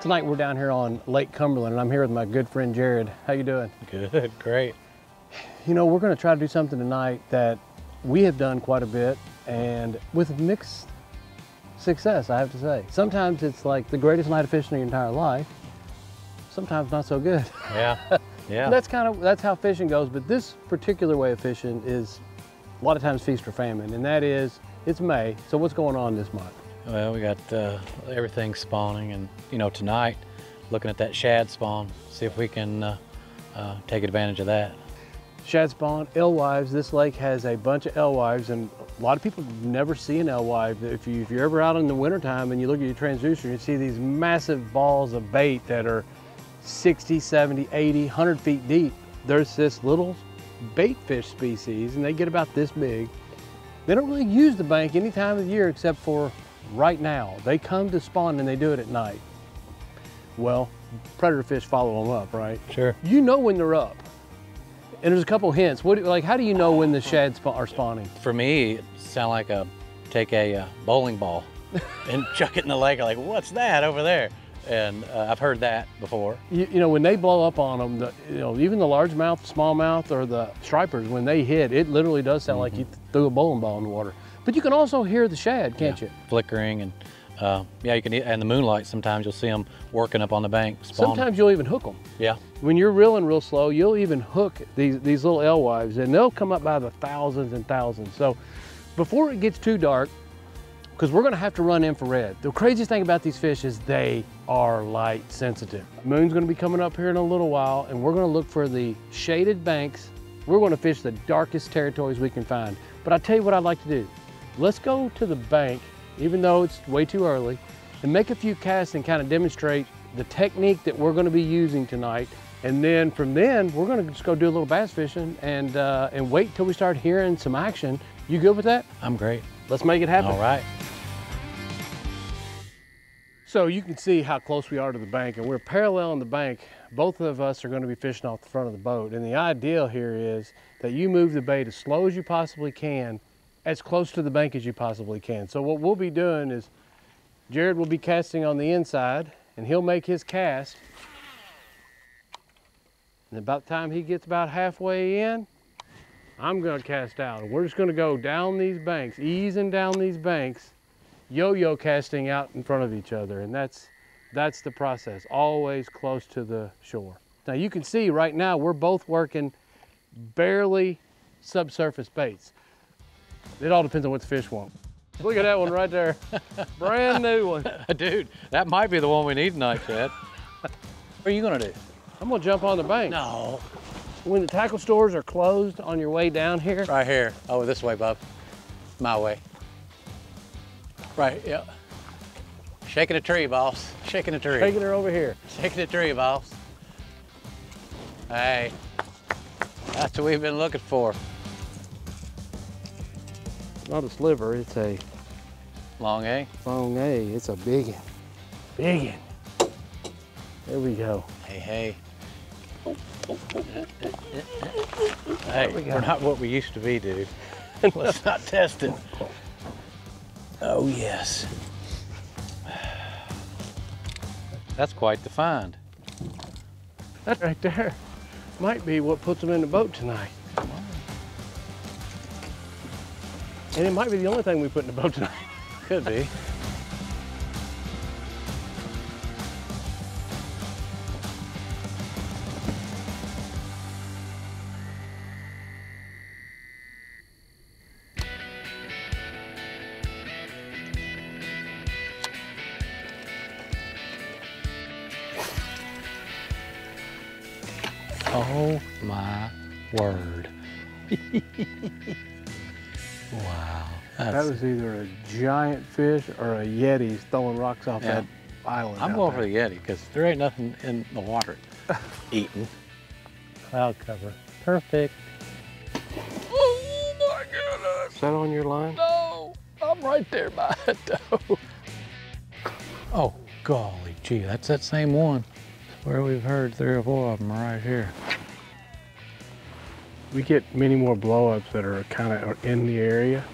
Tonight we're down here on Lake Cumberland, and I'm here with my good friend Jared. How you doing? Good, great. You know, we're going to try to do something tonight that we have done quite a bit, and with mixed success, I have to say. Sometimes it's like the greatest night of fishing in your entire life. Sometimes not so good. Yeah, yeah. That's how fishing goes. But this particular way of fishing is a lot of times feast or famine, and that is it's May. So what's going on this month? Well, we got everything spawning, and you know, tonight, looking at that shad spawn, see if we can take advantage of that. Shad spawn, alewives. This lake has a bunch of alewives, and a lot of people never see an alewive. If you're ever out in the wintertime and you look at your transducer, you see these massive balls of bait that are 60, 70, 80, 100 feet deep. There's this little bait fish species, and they get about this big. They don't really use the bank any time of the year except for right now. They come to spawn and they do it at night. Well, predator fish follow them up, right? Sure. You know when they're up. And there's a couple hints. How do you know when the shads are spawning? For me, it sounds like take a bowling ball and chuck it in the lake. I'm like, what's that over there? And I've heard that before. You know, when they blow up on them, even the largemouth, smallmouth, or the stripers, when they hit, it literally does sound like you threw a bowling ball in the water. But you can also hear the shad, can't you? Flickering, and yeah, you can. And the moonlight, sometimes you'll see them working up on the bank, spawning. Sometimes you'll even hook them. Yeah. When you're reeling real slow, you'll even hook these little alewives, and they'll come up by the thousands and thousands. So before it gets too dark, because we're going to have to run infrared. The craziest thing about these fish is they are light sensitive. Moon's going to be coming up here in a little while, and we're going to look for the shaded banks. We're going to fish the darkest territories we can find. But I'll tell you what I'd like to do. Let's go to the bank, even though it's way too early, and make a few casts and kind of demonstrate the technique that we're going to be using tonight. And then from then, we're going to just go do a little bass fishing and wait till we start hearing some action. You good with that? I'm great. Let's make it happen. All right. So you can see how close we are to the bank, and we're parallel on the bank. Both of us are going to be fishing off the front of the boat. And the ideal here is that you move the bait as slow as you possibly can, as close to the bank as you possibly can. So what we'll be doing is Jared will be casting on the inside, and he'll make his cast. And about the time he gets about halfway in, I'm going to cast out. And we're just going to go down these banks, easing down these banks, yo-yo casting out in front of each other. And that's the process, always close to the shore. Now you can see right now we're both working barely subsurface baits. It all depends on what the fish want. Look at that one right there. Brand new one. Dude, that might be the one we need tonight, Chad. What are you gonna do? I'm gonna jump on the bank. No. When the tackle stores are closed on your way down here. Right here. Oh, this way, bub. My way. Right, yeah. Shaking a tree, boss. Shaking a tree. Taking her over here. Shaking a tree, boss. Hey, that's what we've been looking for. Not a sliver, it's a Long A. long A. It's a big one. Big one. There we go. Hey, hey. Hey, we're not what we used to be, dude. Let's not test it. Oh, yes. That's quite the find. That right there might be what puts them in the boat tonight. And it might be the only thing we put in the boat tonight. Could be. Oh my word. Wow. That was either a giant fish or a Yeti throwing rocks off that island. I'm going for the Yeti because there ain't nothing in the water eating. Cloud cover. Perfect. Oh my goodness. Is that on your line? No, I'm right there by it though. Oh, golly gee, that's that same one. Where we've heard 3 or 4 of them right here. We get many more blow-ups that are kind of in the area,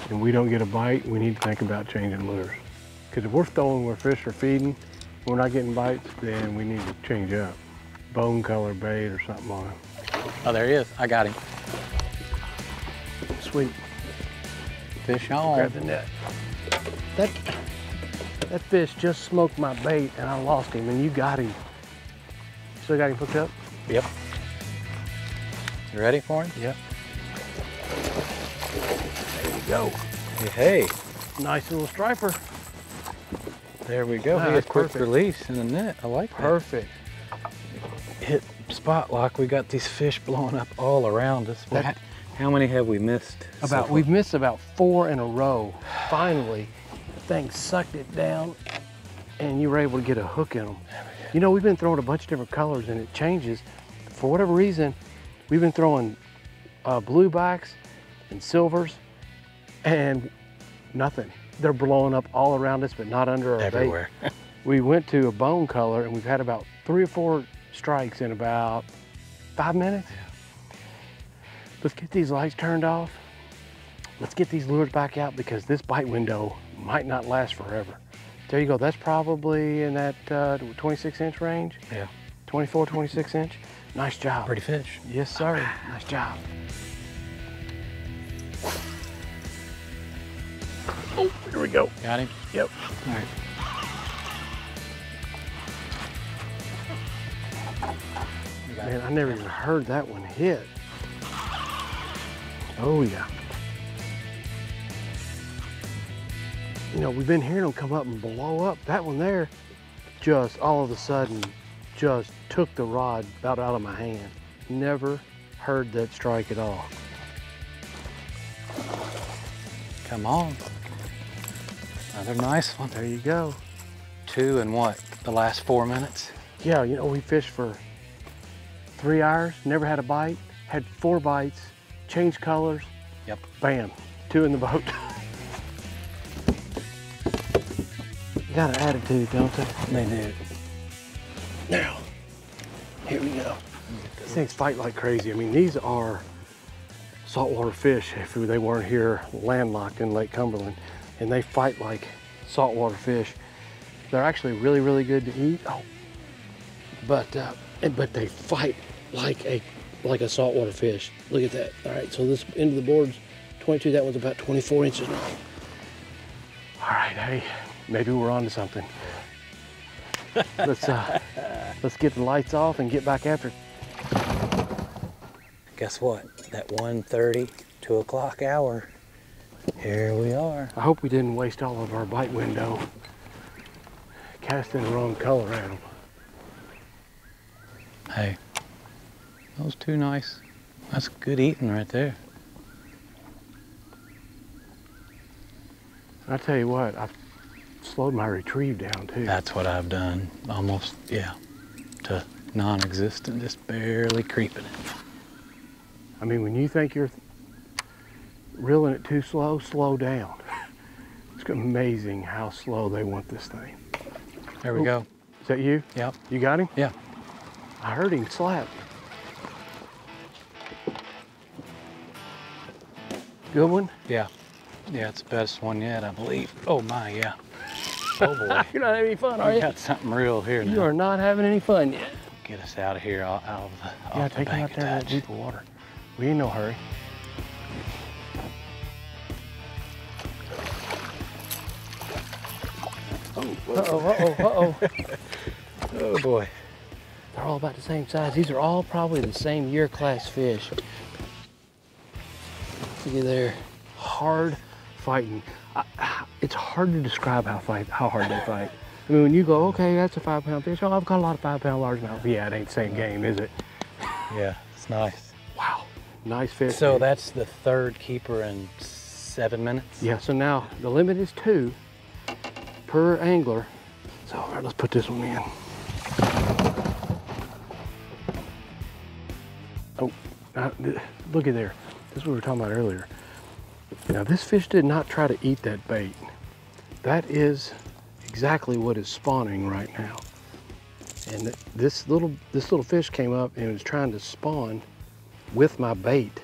and we don't get a bite. We need to think about changing lures. Because if we're throwing where fish are feeding, we're not getting bites, then we need to change up. Bone color bait or something on it. Oh, there he is. I got him. Sweet. Fish on. Grab the net. That fish just smoked my bait and I lost him, and you got him. Still got him hooked up? Yep. You ready for him? Yep. There you go. Hey. Nice little striper. There we go. Wow, He that's got quick perfect. release in the net. I like that. Perfect. Hit spot lock. We got these fish blowing up all around us. How many have we missed? We've missed about 4 in a row. Finally, the thing sucked it down and you were able to get a hook in them. You know, we've been throwing a bunch of different colors and it changes. For whatever reason, we've been throwing bluebacks and silvers and nothing. They're blowing up all around us, but not under our everywhere. bait. We went to a bone color and we've had about 3 or 4 strikes in about 5 minutes. Yeah. Let's get these lights turned off. Let's get these lures back out because this bite window might not last forever. There you go. That's probably in that 26-inch range. Yeah. 24, 26 inch. Nice job. Pretty fish. Yes, sir. Nice job. Oh, here we go. Got him? Yep. All right. Man, I never even heard that one hit. Oh, yeah. You know, we've been hearing them come up and blow up. That one there just all of a sudden just took the rod about out of my hand. Never heard that strike at all. Come on. Another nice one. There you go. 2 in what? The last 4 minutes? Yeah, you know, we fished for 3 hours, never had a bite, had 4 bites, changed colors. Yep. Bam, 2 in the boat. Got an attitude, don't they? They do. Now, here we go. These things fight like crazy. I mean, these are saltwater fish if they weren't here landlocked in Lake Cumberland, and they fight like saltwater fish. They're actually really, really good to eat. Oh, but they fight like a saltwater fish. Look at that. All right, so this end of the board's 22. That one's about 24 inches long. All right, hey, maybe we're on to something. Let's get the lights off and get back after it. Guess what? That 1:30, 2 o'clock hour. Here we are. I hope we didn't waste all of our bite window casting the wrong color at them. Hey, those 2 nice. That's good eating right there. I tell you what, I've slowed my retrieve down too. That's what I've done. Almost, yeah, to non-existent, just barely creeping it. I mean, when you think you're reeling it too slow, slow down. It's amazing how slow they want this thing. There we go. Is that you? Yep. You got him? Yeah. I heard him slap. Good one? Yeah. Yeah, it's the best one yet, I believe. Oh my, yeah. Oh boy. You're not having any fun, are We you? got something real here now. You are not having any fun yet. Get us out of here, out of the, Yeah, off the take him bank out there in that touch. deeper water. We ain't no hurry. Uh-oh. Oh boy. They're all about the same size. These are all probably the same year class fish. Look at there. Hard fighting. It's hard to describe how hard they fight. I mean, when you go, okay, that's a 5-pound fish. Oh, I've got a lot of 5-pound largemouth. Yeah, it ain't the same game, is it? Yeah, it's nice. Wow, nice fish. So dude. that's the 3rd keeper in 7 minutes? Yeah, so now the limit is 2 per angler. So, all right, let's put this one in. Oh, look at there. This is what we were talking about earlier. Now, this fish did not try to eat that bait. That is exactly what is spawning right now. And this little fish came up and was trying to spawn with my bait.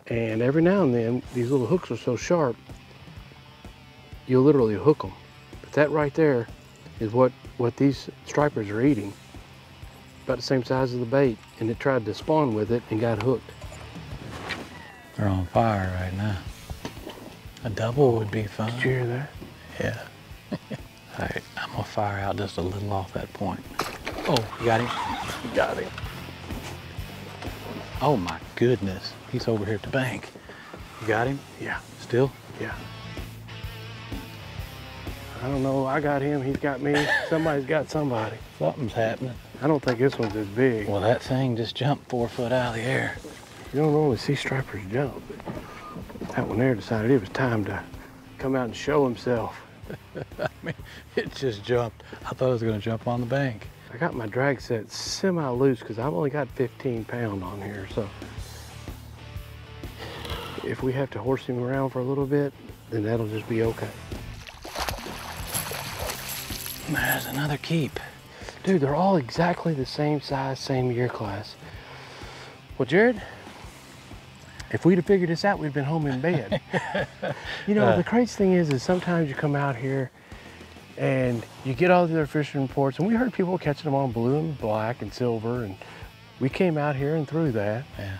And every now and then, these little hooks are so sharp, you'll literally hook them. But that right there is what these stripers are eating. About the same size as the bait, and it tried to spawn with it and got hooked. They're on fire right now. A double would be fun. Did you hear that? Yeah. All right, I'm gonna fire out just a little off that point. Oh, you got him? You got him. Oh my goodness, he's over here at the bank. You got him? Yeah. Still? Yeah. I don't know, I got him, he's got me. Somebody's got somebody. Something's happening. I don't think this one's as big. Well, that thing just jumped 4 foot out of the air. You don't normally see stripers jump. That one there decided it was time to come out and show himself. I mean, it just jumped. I thought it was gonna jump on the bank. I got my drag set semi-loose because I've only got 15 pound on here, so if we have to horse him around for a little bit, then that'll just be okay. There's another keep. Dude, they're all exactly the same size, same year class. Well, Jared, if we'd have figured this out, we'd have been home in bed. You know, the crazy thing is sometimes you come out here and you get all the other fishing reports, and we heard people catching them on blue and black and silver, and we came out here and threw that. Yeah.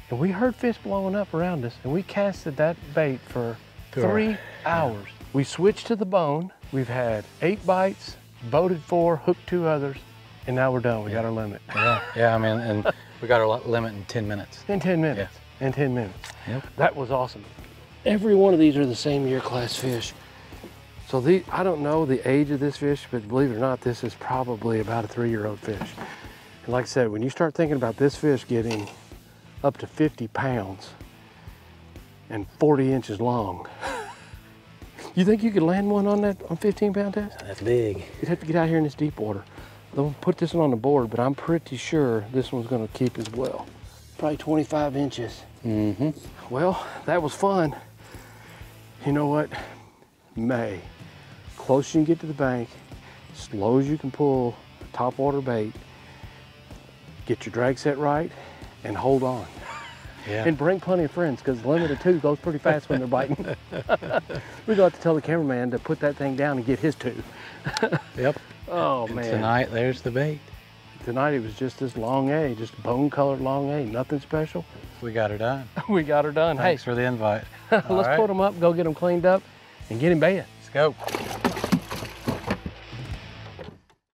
And we heard fish blowing up around us, and we casted that bait for 3 hours. Yeah. We switched to the bone. We've had 8 bites, boated 4, hooked 2 others, and now we're done. We got our limit. Yeah, I mean, and we got our limit in 10 minutes. In 10 minutes. Yeah. In 10 minutes. Yep. That was awesome. Every one of these are the same year class fish. So I don't know the age of this fish, but believe it or not, this is probably about a 3-year-old fish. And like I said, when you start thinking about this fish getting up to 50 pounds and 40 inches long, you think you could land one on that on 15-pound test? That's big. You'd have to get out here in this deep water. They'll put this one on the board, but I'm pretty sure this one's gonna keep as well. Probably 25 inches. Mm-hmm. Well, that was fun. You know what? May. Close you can get to the bank, slow as you can pull a topwater bait, get your drag set right, and hold on. Yeah. And bring plenty of friends, because the limit of 2 goes pretty fast when they're biting. We're going to have to tell the cameraman to put that thing down and get his 2. Yep. Oh, and man. Tonight, there's the bait. Tonight it was just this long A, just bone-colored long A, nothing special. We got her done. We got her done. Thanks for the invite. Let's put them up, go get them cleaned up, and get in bed. Let's go.